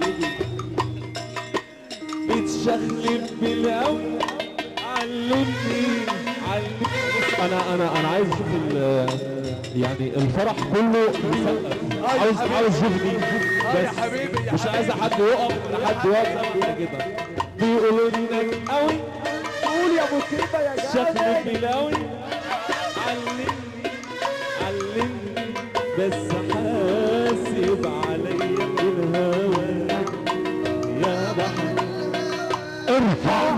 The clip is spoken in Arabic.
حبيبي بتشخلف بالقوي علمني انا عايز اشوف يعني الفرح كله مسقف. عاوز اشوف دي بس مش عايز حد يقف لحد واقف كده. بيقولوا انك قوي قول يا ابو تيبه يا جدع شكلك بلاوي علمني بس حاسب عليا الهوى يا بحر ارفع